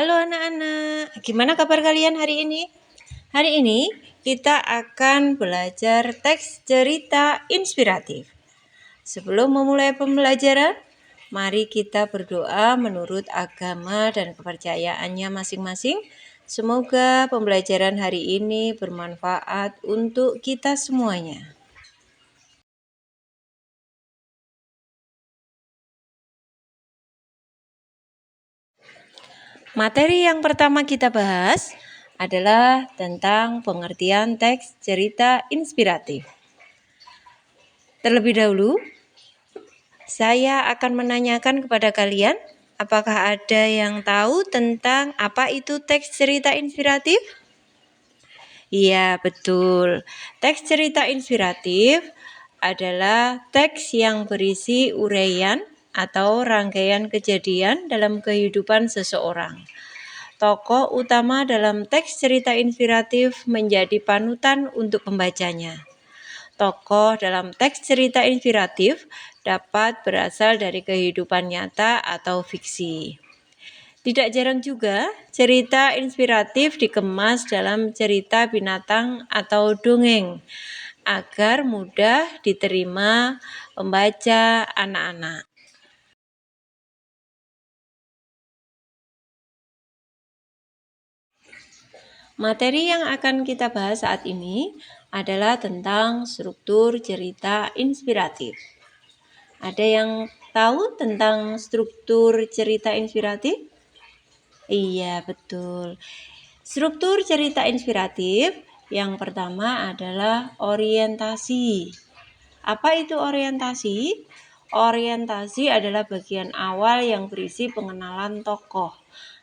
Halo anak-anak, gimana kabar kalian hari ini? Hari ini kita akan belajar teks cerita inspiratif. Sebelum memulai pembelajaran, mari kita berdoa menurut agama dan kepercayaannya masing-masing. Semoga pembelajaran hari ini bermanfaat untuk kita semuanya. Materi yang pertama kita bahas adalah tentang pengertian teks cerita inspiratif. Terlebih dahulu, saya akan menanyakan kepada kalian, apakah ada yang tahu tentang apa itu teks cerita inspiratif? Iya, betul. Teks cerita inspiratif adalah teks yang berisi uraian atau rangkaian kejadian dalam kehidupan seseorang. Tokoh utama dalam teks cerita inspiratif menjadi panutan untuk pembacanya. Tokoh dalam teks cerita inspiratif dapat berasal dari kehidupan nyata atau fiksi. Tidak jarang juga cerita inspiratif dikemas dalam cerita binatang atau dongeng agar mudah diterima pembaca anak-anak. Materi yang akan kita bahas saat ini adalah tentang struktur cerita inspiratif. Ada yang tahu tentang struktur cerita inspiratif? Iya, betul. Struktur cerita inspiratif yang pertama adalah orientasi. Apa itu orientasi? Orientasi adalah bagian awal yang berisi pengenalan tokoh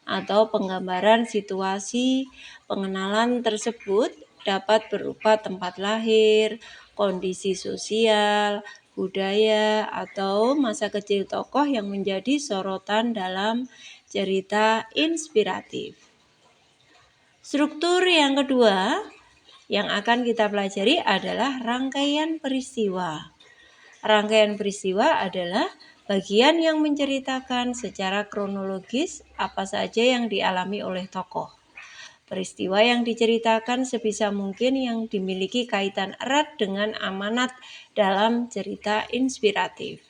atau penggambaran situasi. Pengenalan tersebut dapat berupa tempat lahir, kondisi sosial, budaya, atau masa kecil tokoh yang menjadi sorotan dalam cerita inspiratif. Struktur yang kedua yang akan kita pelajari adalah rangkaian peristiwa. Rangkaian peristiwa adalah bagian yang menceritakan secara kronologis apa saja yang dialami oleh tokoh. Peristiwa yang diceritakan sebisa mungkin yang dimiliki kaitan erat dengan amanat dalam cerita inspiratif.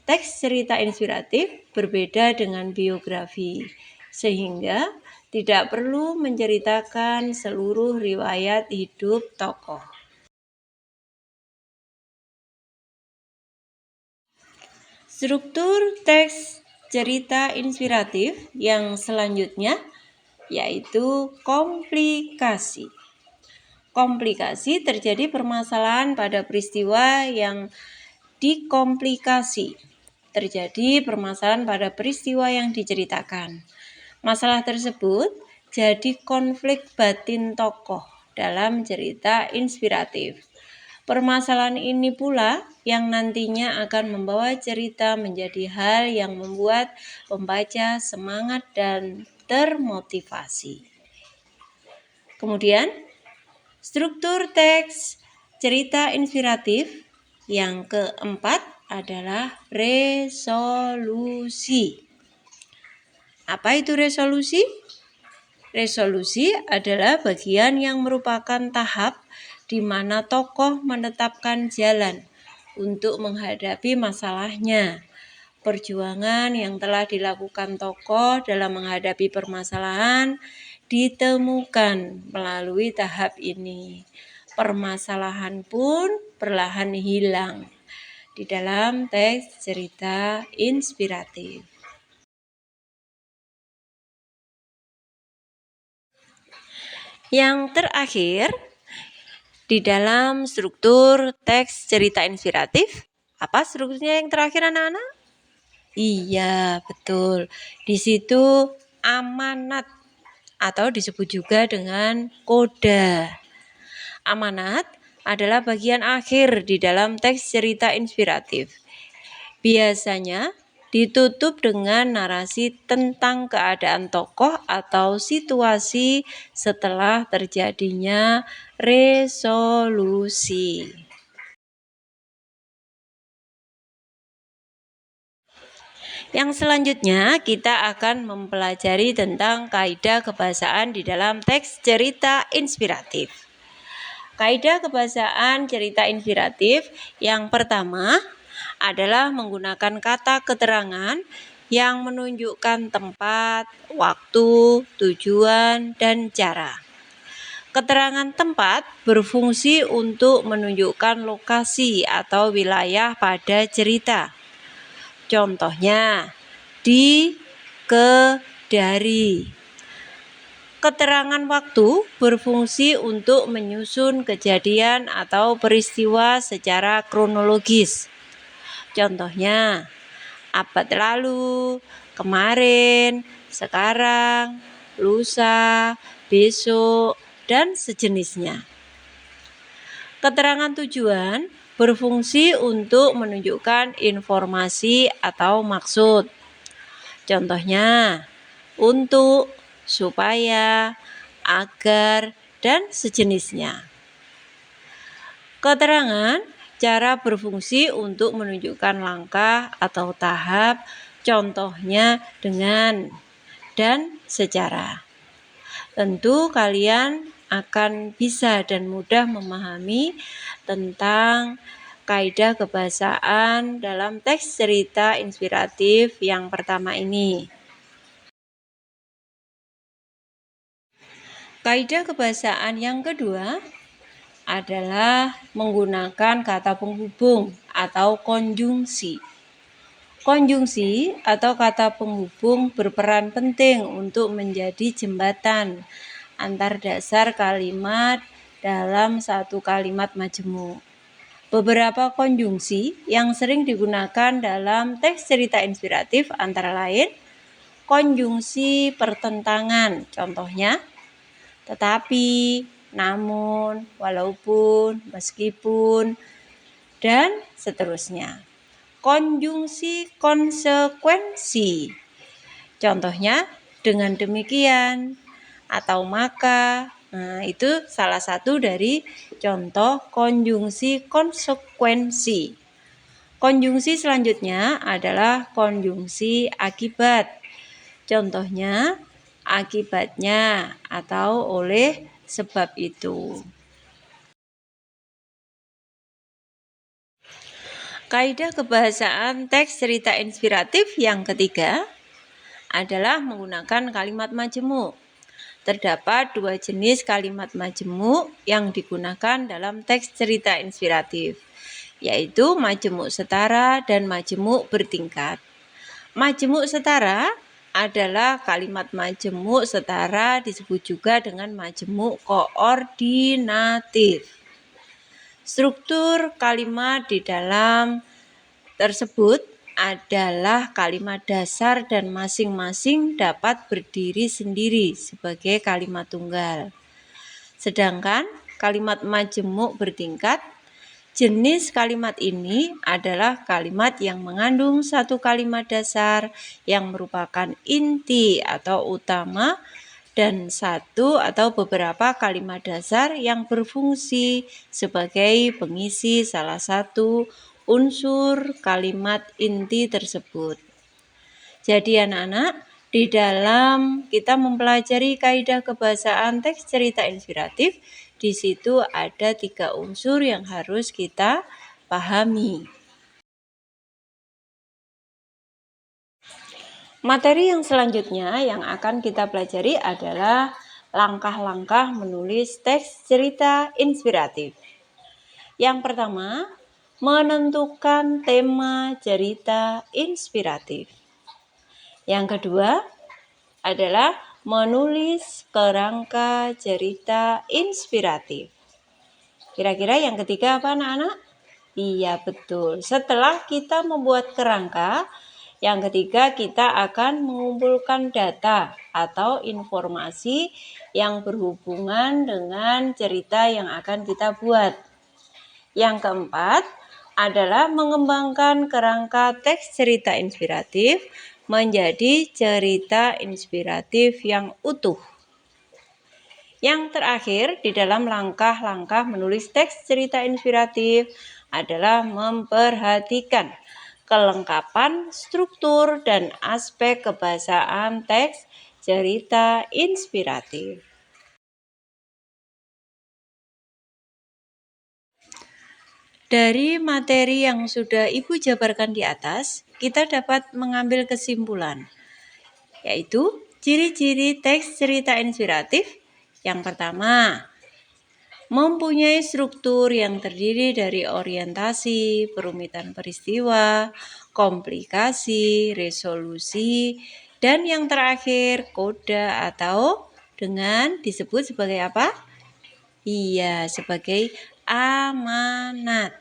Teks cerita inspiratif berbeda dengan biografi, sehingga tidak perlu menceritakan seluruh riwayat hidup tokoh. Struktur teks cerita inspiratif yang selanjutnya yaitu komplikasi. Komplikasi terjadi permasalahan pada peristiwa yang dikomplikasi. Terjadi permasalahan pada peristiwa yang diceritakan. Masalah tersebut jadi konflik batin tokoh dalam cerita inspiratif. Permasalahan ini pula yang nantinya akan membawa cerita menjadi hal yang membuat pembaca semangat dan termotivasi. Kemudian, struktur teks cerita inspiratif yang keempat adalah resolusi. Apa itu resolusi? Resolusi adalah bagian yang merupakan tahap di mana tokoh menetapkan jalan untuk menghadapi masalahnya. Perjuangan yang telah dilakukan tokoh dalam menghadapi permasalahan ditemukan melalui tahap ini. Permasalahan pun perlahan hilang di dalam teks cerita inspiratif. Yang terakhir, di dalam struktur teks cerita inspiratif, apa strukturnya yang terakhir anak-anak? Iya, betul. Di situ amanat atau disebut juga dengan koda. Amanat adalah bagian akhir di dalam teks cerita inspiratif. Biasanya ditutup dengan narasi tentang keadaan tokoh atau situasi setelah terjadinya resolusi. Yang selanjutnya kita akan mempelajari tentang kaidah kebahasaan di dalam teks cerita inspiratif. Kaidah kebahasaan cerita inspiratif yang pertama adalah menggunakan kata keterangan yang menunjukkan tempat, waktu, tujuan, dan cara. Keterangan tempat berfungsi untuk menunjukkan lokasi atau wilayah pada cerita. Contohnya, di, ke, dari. Keterangan waktu berfungsi untuk menyusun kejadian atau peristiwa secara kronologis. Contohnya, abad lalu, kemarin, sekarang, lusa, besok, dan sejenisnya. Keterangan tujuan berfungsi untuk menunjukkan informasi atau maksud. Contohnya, untuk, supaya, agar, dan sejenisnya. Keterangan cara berfungsi untuk menunjukkan langkah atau tahap, contohnya dengan, dan secara. Tentu kalian akan bisa dan mudah memahami tentang kaidah kebahasaan dalam teks cerita inspiratif yang pertama ini. Kaidah kebahasaan yang kedua adalah menggunakan kata penghubung atau konjungsi. Konjungsi atau kata penghubung berperan penting untuk menjadi jembatan antar dasar kalimat dalam satu kalimat majemuk. Beberapa konjungsi yang sering digunakan dalam teks cerita inspiratif antara lain konjungsi pertentangan, contohnya tetapi, namun, walaupun, meskipun, dan seterusnya. Konjungsi konsekuensi, contohnya dengan demikian atau maka. Nah, itu salah satu dari contoh konjungsi konsekuensi. Konjungsi selanjutnya adalah konjungsi akibat. Contohnya akibatnya atau oleh sebab itu. Kaidah kebahasaan teks cerita inspiratif yang ketiga adalah menggunakan kalimat majemuk. Terdapat dua jenis kalimat majemuk yang digunakan dalam teks cerita inspiratif, yaitu majemuk setara dan majemuk bertingkat. Majemuk setara adalah kalimat majemuk setara disebut juga dengan majemuk koordinatif. Struktur kalimat di dalam tersebut adalah kalimat dasar dan masing-masing dapat berdiri sendiri sebagai kalimat tunggal. Sedangkan kalimat majemuk bertingkat, jenis kalimat ini adalah kalimat yang mengandung satu kalimat dasar yang merupakan inti atau utama dan satu atau beberapa kalimat dasar yang berfungsi sebagai pengisi salah satu unsur kalimat inti tersebut. Jadi anak-anak, di dalam kita mempelajari kaidah kebahasaan teks cerita inspiratif, di situ ada 3 unsur yang harus kita pahami. Materi yang selanjutnya yang akan kita pelajari adalah langkah-langkah menulis teks cerita inspiratif. Yang pertama, menentukan tema cerita inspiratif. Yang kedua adalah menulis kerangka cerita inspiratif. Kira-kira yang ketiga apa anak-anak? Iya betul. Setelah kita membuat kerangka, yang ketiga kita akan mengumpulkan data atau informasi yang berhubungan dengan cerita yang akan kita buat. Yang keempat adalah mengembangkan kerangka teks cerita inspiratif menjadi cerita inspiratif yang utuh. Yang terakhir di dalam langkah-langkah menulis teks cerita inspiratif adalah memperhatikan kelengkapan struktur dan aspek kebahasaan teks cerita inspiratif. Dari materi yang sudah Ibu jabarkan di atas, kita dapat mengambil kesimpulan, yaitu ciri-ciri teks cerita inspiratif. Yang pertama, mempunyai struktur yang terdiri dari orientasi, perumitan peristiwa, komplikasi, resolusi, dan yang terakhir koda atau dengan disebut sebagai apa? Iya, sebagai amanat.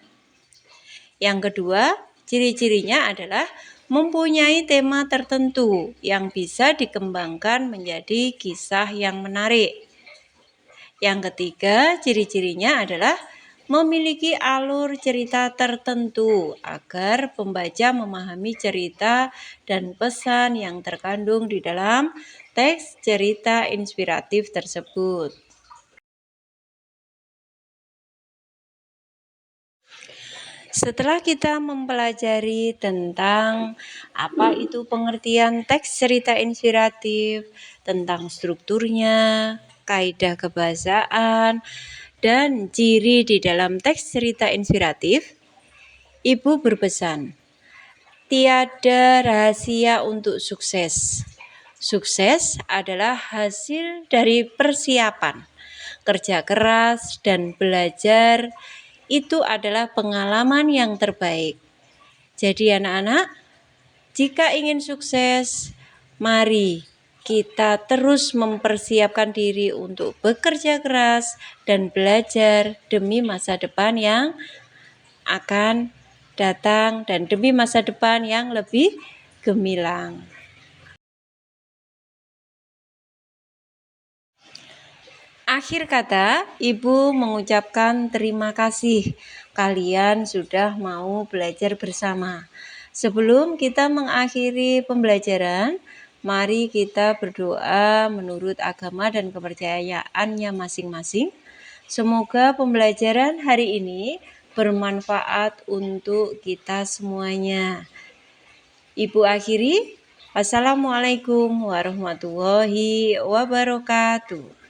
Yang kedua, ciri-cirinya adalah mempunyai tema tertentu yang bisa dikembangkan menjadi kisah yang menarik. Yang ketiga, ciri-cirinya adalah memiliki alur cerita tertentu agar pembaca memahami cerita dan pesan yang terkandung di dalam teks cerita inspiratif tersebut. Setelah kita mempelajari tentang apa itu pengertian teks cerita inspiratif, tentang strukturnya, kaidah kebahasaan, dan ciri di dalam teks cerita inspiratif, Ibu berpesan, tiada rahasia untuk sukses. Sukses adalah hasil dari persiapan, kerja keras, dan belajar. Itu adalah pengalaman yang terbaik. Jadi anak-anak, jika ingin sukses, mari kita terus mempersiapkan diri untuk bekerja keras dan belajar demi masa depan yang akan datang dan demi masa depan yang lebih gemilang. Akhir kata, Ibu mengucapkan terima kasih kalian sudah mau belajar bersama. Sebelum kita mengakhiri pembelajaran, mari kita berdoa menurut agama dan kepercayaannya masing-masing. Semoga pembelajaran hari ini bermanfaat untuk kita semuanya. Ibu akhiri, Wassalamualaikum warahmatullahi wabarakatuh.